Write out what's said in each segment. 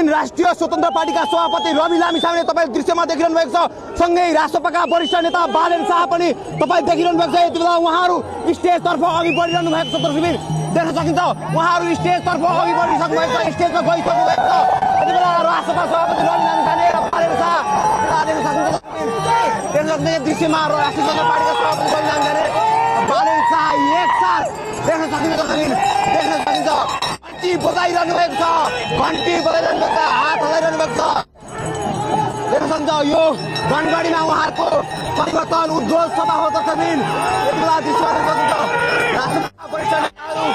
दिन राष्ट्रिय स्वतन्त्र पार्टीका सभापति रवि लामिछाने तपाईँ दृश्यमा देखिरहनु भएको छ। सँगै राष्ट्रपाका वरिष्ठ नेता बालेन शाह पनि तपाईँ देखिरहनु भएको छ। यति बेला उहाँहरू स्टेजतर्फ अघि बढिरहनु भएको छ। दर्शकबिन देख्न सकिन्छ उहाँहरू स्टेजतर्फ अघि बढिसक्नु भएको छ, स्टेजमा गइसक्नु भएको छ। यति बेला राष्ट्रपा सभापति रवि लामिछाने र बालेन शाह देख्न सकिन्छ। देख्न सक्ने दृश्यमा राष्ट्रिय स्वतन्त्र पार्टीका सभापति रवि लामिछाने बालेन शाह एकसाथ देख्न सकिन्छ। दर्शकबिन देख्न सकिन्छ घन्टी बजाइरहनु भएको छ, घन्टी बजाइरहनु भएको छ, हात हल्लाइरहनु भएको छ। देख्न सक्छ यो धनगढीमा उहाँहरूको परिवर्तन उद्घोष सभा हो। दर्शकबिन यति बेला दृश्यमा देख्न सकिन्छ राष्ट्रपा वरिष्ठ नेताहरू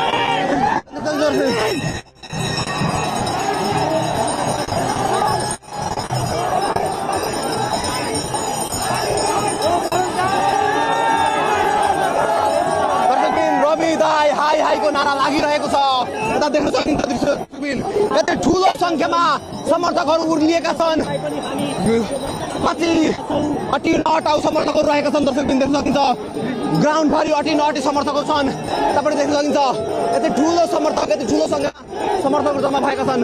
हाईको नारा लागिरहेको छ। यता देख्न सकिन्छ दृश्यबिन यति ठुलो संख्यामा समर्थकहरू उर्लिएका छन्। कति अटी नअटाउ समर्थकहरू रहेका छन्। दर्शकबिन देख्न सकिन्छ ग्राउन्डभरि अटी नअटी समर्थकहरू छन्। यता पनि देख्न सकिन्छ यति ठुलो समर्थक, यति ठुलो संख्यामा समर्थकहरू जम्मा भएका छन्।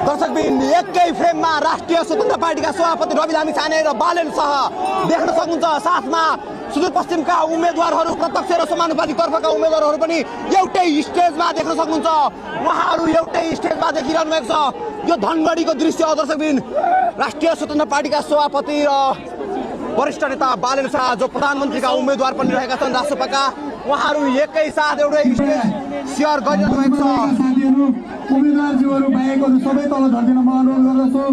दर्शकबिन एकै फ्रेममा राष्ट्रिय स्वतन्त्र पार्टीका सभापति रवि लामिछाने र बालेन शाह देख्न सक्नुहुन्छ। साथमा सुदूरपश्चिमका उम्मेद्वारहरू, प्रत्यक्ष र समानुपातिक तर्फका उम्मेद्वारहरू पनि एउटै स्टेजमा देख्न सक्नुहुन्छ। उहाँहरू एउटै स्टेजमा देखिरहनु भएको छ। यो धनगढीको दृश्य हो। दर्शकबिन राष्ट्रिय स्वतन्त्र पार्टीका सभापति र वरिष्ठ नेता बालेन शाह जो प्रधानमन्त्रीका उम्मेद्वार पनि रहेका छन् राष्ट्रपाका, उहाँहरू एकैसाथ एउटै स्टेज सेयर गरिरहनु भएको छ। उम्मेदवारज्यूहरू बाहेक सबै तल झर्दिन म अनुरोध गर्दछु।